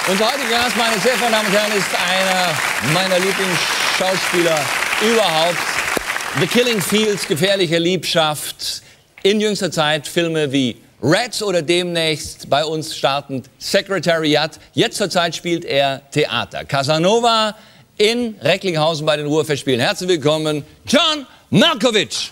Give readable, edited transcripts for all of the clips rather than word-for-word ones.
Unser heutiger Gast, meine sehr verehrten Damen und Herren, ist einer meiner Lieblingsschauspieler überhaupt. The Killing Fields, Gefährliche Liebschaft. In jüngster Zeit Filme wie R.E.D oder demnächst bei uns startend Secretariat. Jetzt zur Zeit spielt er Theater. Casanova in Recklinghausen bei den Ruhrfestspielen. Herzlich willkommen, John Malkovich.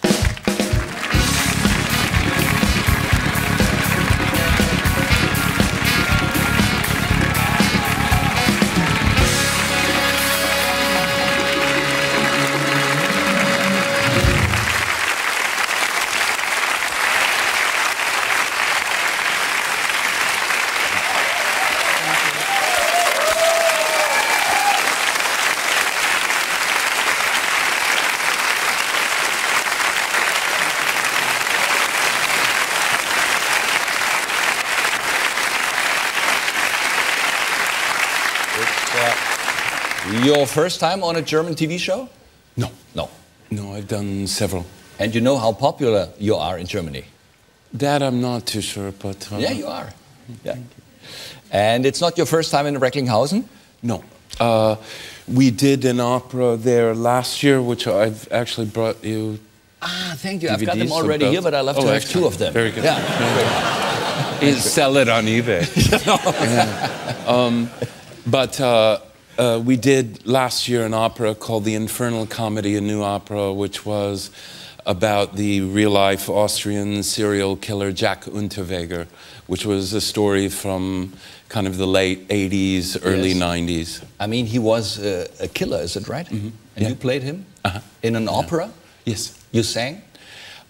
Your first time on a German TV show? No. No. No, I've done several. And you know how popular you are in Germany? That I'm not too sure, but... Yeah, you are. Yeah. And it's not your first time in Recklinghausen? No. We did an opera there last year, which I've actually brought you... Ah, thank you. DVDs, I've got them already here, but I'd love to have two of them. Very good. Yeah. Sell it on eBay. We did last year an opera called the Infernal Comedy, a new opera, which was about the real-life Austrian serial killer Jack Unterweger, which was a story from kind of the late 80s, early 90s. I mean, he was a killer, is it right? Mm-hmm. And you played him in an opera? Yes. You sang?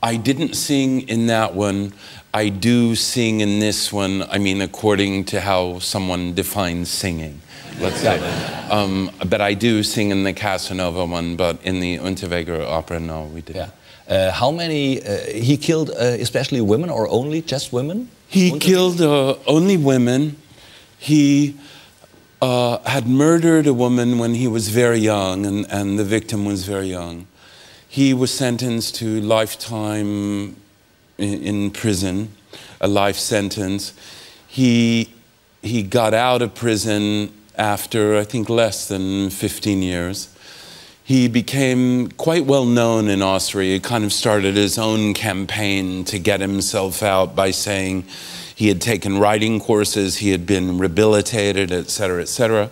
I didn't sing in that one. I do sing in this one, I mean, according to how someone defines singing. Let's say. But I do sing in the Casanova one, but in the Unterweger opera, no, we didn't. Yeah. How many, he killed especially women or only just women? He killed only women. He had murdered a woman when he was very young, and the victim was very young. He was sentenced to lifetime in prison, a life sentence. He got out of prison after, I think, less than 15 years. He became quite well known in Austria. He kind of started his own campaign to get himself out by saying he had taken writing courses, he had been rehabilitated, etc., etc.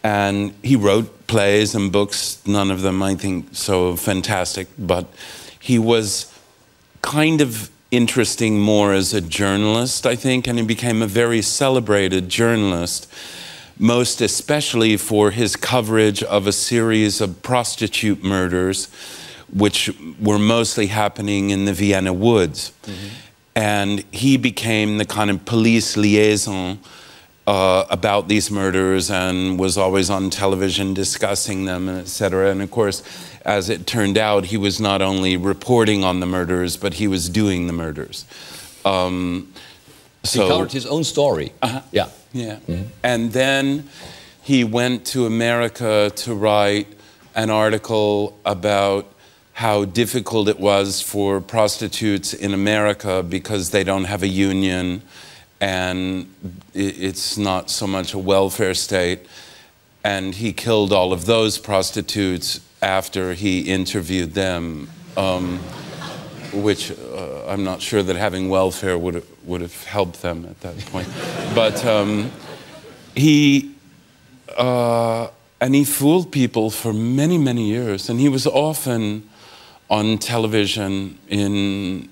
And he wrote plays and books, none of them, I think, so fantastic, but he was kind of interesting more as a journalist, I think, and he became a very celebrated journalist, most especially for his coverage of a series of prostitute murders, which were mostly happening in the Vienna woods. Mm-hmm. And he became the kind of police liaison about these murders and was always on television discussing them, etc. And of course, as it turned out, he was not only reporting on the murders, but he was doing the murders. He covered his own story. Yeah. Yeah. Mm-hmm. And then he went to America to write an article about how difficult it was for prostitutes in America because they don't have a union and it's not so much a welfare state. And he killed all of those prostitutes after he interviewed them, which I'm not sure that having welfare would have helped them at that point. But he fooled people for many, many years, and he was often on television in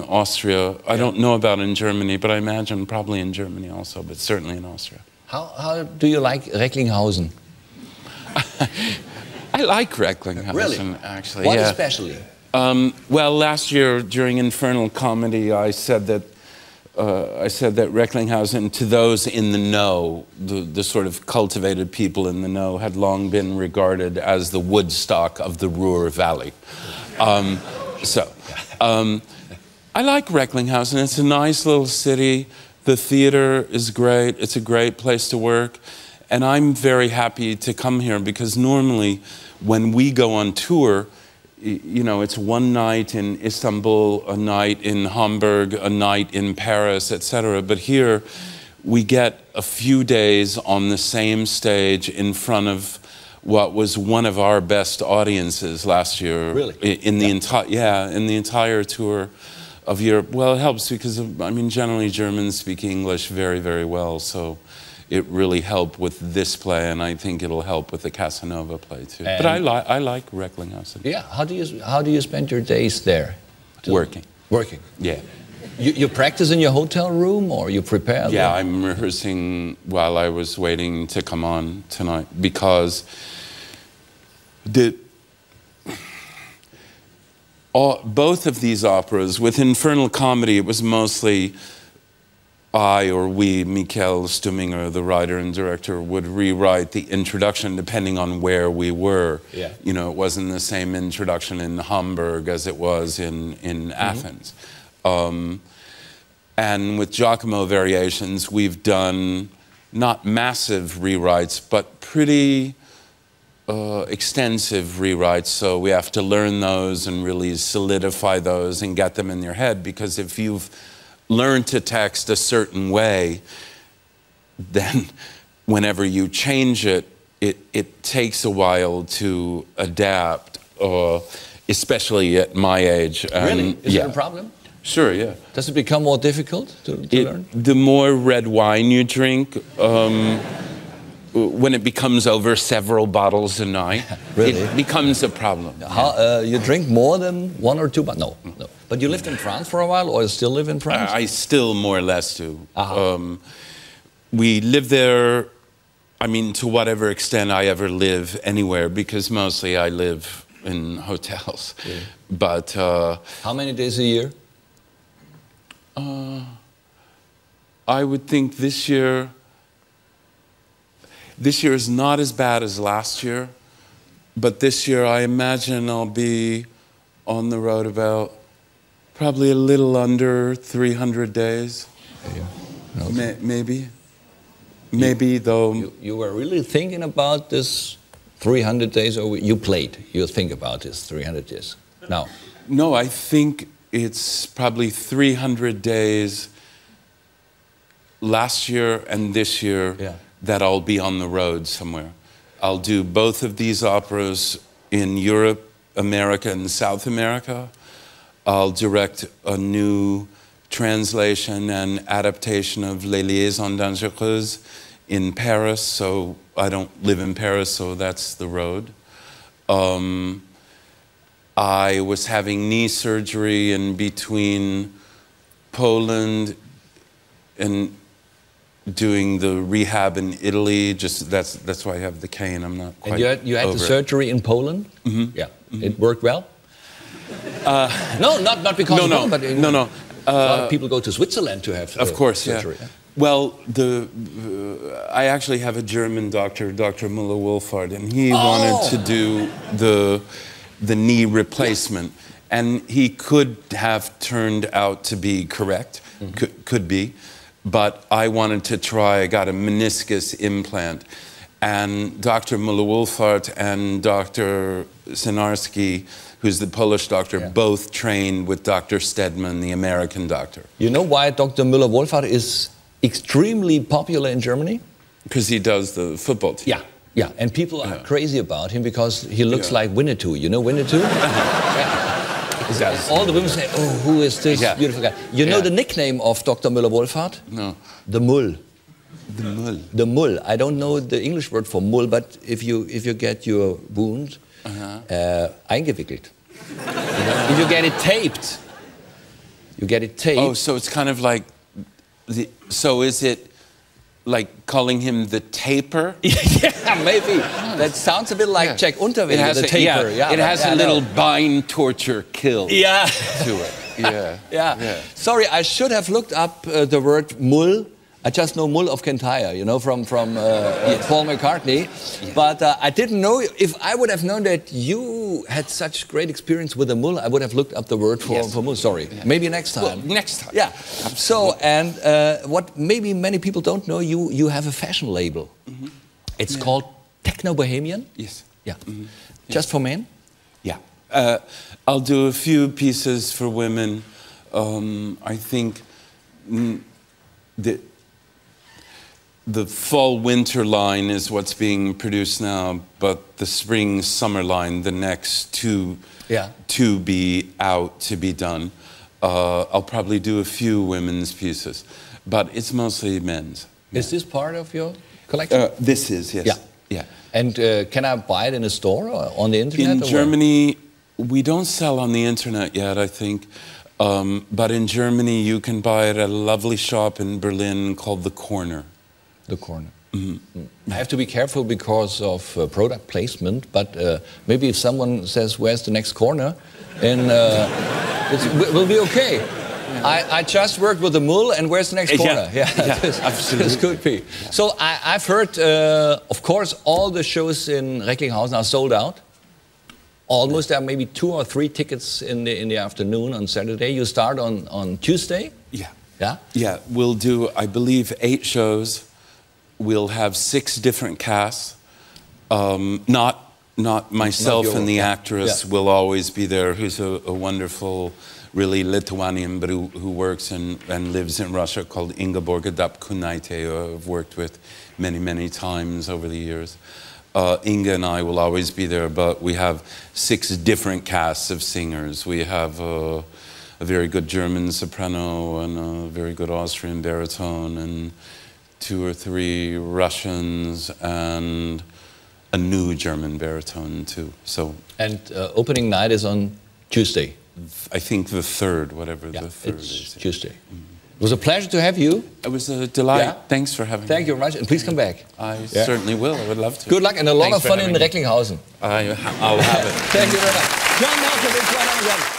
Austria. I don't know about in Germany, but I imagine probably in Germany also, but certainly in Austria. How do you like Recklinghausen? I like Recklinghausen, really? Actually. What especially? Well, last year during Infernal Comedy, I said that Recklinghausen, to those in the know, the sort of cultivated people in the know, had long been regarded as the Woodstock of the Ruhr Valley. I like Recklinghausen. It's a nice little city. The theater is great. It's a great place to work. And I'm very happy to come here because normally when we go on tour, you know, it's one night in Istanbul, a night in Hamburg, a night in Paris, etc. But here we get a few days on the same stage in front of what was one of our best audiences last year. Really? In the entire tour of Europe. Well, it helps because I mean, generally Germans speak English very, very well, so it really helped with this play, and I think it'll help with the Casanova play too. And but I like Recklinghausen. Yeah. How do you spend your days there? Working. Working. Yeah. You practice in your hotel room, or you prepare? Yeah, I'm rehearsing while I was waiting to come on tonight, because both of these operas, with Infernal Comedy, it was mostly we, Michael Stumminger, the writer and director, would rewrite the introduction depending on where we were. Yeah. You know, it wasn't the same introduction in Hamburg as it was in Athens. And with Giacomo Variations, we've done not massive rewrites, but pretty extensive rewrites. So we have to learn those and really solidify those and get them in your head, because if you've learned a text a certain way, then whenever you change it, it takes a while to adapt, especially at my age. Really? Is that a problem? Sure, yeah. Does it become more difficult to learn? The more red wine you drink, when it becomes over several bottles a night, Really? it becomes a problem. You drink more than 1 or 2 bottles? No. But you lived in France for a while, or you still live in France? I still more or less do. We live there, I mean, to whatever extent I ever live anywhere, because mostly I live in hotels. Yeah. But how many days a year? I would think this year is not as bad as last year, but this year I imagine I'll be on the road about probably a little under 300 days. Yeah. Okay. Maybe though. You were really thinking about this 300 days, or you think about this 300 days? No. No, I think it's probably 300 days last year and this year that I'll be on the road somewhere. I'll do both of these operas in Europe, America, and South America. I'll direct a new translation and adaptation of Les Liaisons Dangereuses in Paris, so I don't live in Paris, so that's the road. I was having knee surgery in between Poland and doing the rehab in Italy. Just that's why I have the cane. I'm not quite. And you had the surgery in Poland. Mm-hmm. Yeah, it worked well. No, not because of Poland, but no. A lot of people go to Switzerland to have of course, surgery. Yeah. Well, I actually have a German doctor, Dr. Müller-Wohlfahrt, and he wanted to do the knee replacement, and he could have turned out to be correct, could be, but I wanted to try. I got a meniscus implant, and Dr. Müller-Wohlfahrt and Dr. Sinarski, who's the Polish doctor, both trained with Dr. Stedman, the American doctor. You know why Dr. Müller-Wohlfahrt is extremely popular in Germany? Because he does the football team. Yeah, and people are crazy about him because he looks like Winnetou. You know Winnetou? All the women say, oh, who is this beautiful guy? You know the nickname of Dr. Müller-Wohlfahrt? No. The Mull. The Mull. The Mull. I don't know the English word for Mull, but if you get your wound eingewickelt. If you get it taped. You get it taped. Oh, so it's kind of like, so is it like calling him the taper? Yeah, maybe. That sounds a bit like Jack Unterweger, the taper. It has a little bind, torture, kill to it. Yeah. Sorry, I should have looked up the word mull. I just know Mull of Kintyre, you know, from Paul McCartney. Yeah. But I didn't know, if I would have known that you had such great experience with the Mull, I would have looked up the word for Mull. Sorry. Yeah. Maybe next time. Well, next time. Yeah. Absolutely. So, and what maybe many people don't know, you have a fashion label. It's called Techno Bohemian. Yes. Yeah. Just for men? Yeah. I'll do a few pieces for women. I think the fall-winter line is what's being produced now, but the spring-summer line, the next two to be out, to be done. I'll probably do a few women's pieces, but it's mostly men's. Is this part of your collection? This is, yes. Yeah. Yeah. And can I buy it in a store or on the internet? In Germany, we don't sell on the internet yet, I think. But in Germany, you can buy it at a lovely shop in Berlin called The Corner. The Corner. Mm-hmm. I have to be careful because of product placement, but maybe if someone says, where's the next corner, and it will be okay. Yeah. I just worked with the Mull, and where's the next corner? Yeah, absolutely. This could be. Yeah. So I've heard, of course, all the shows in Recklinghausen are sold out. Almost. There are maybe 2 or 3 tickets in the afternoon on Saturday. You start on Tuesday? Yeah. Yeah? Yeah, we'll do, I believe, 8 shows. We'll have 6 different casts. Not myself and the actress will always be there, who's a wonderful, really Lithuanian, but who works and lives in Russia, called Ingeborg Adapkunaite, who I've worked with many, many times over the years. Inga and I will always be there, but we have 6 different casts of singers. We have a very good German soprano and a very good Austrian baritone and 2 or 3 Russians and a new German baritone too. So. And opening night is on Tuesday. I think the 3rd, whatever the 3rd is. Tuesday. It was a pleasure to have you. It was a delight. Yeah. Thanks for having me. Thank you very much, and please come back. I certainly will. I would love to. Good luck and a lot of fun in Recklinghausen. I'll have it. Thank you very much. John Malkovich.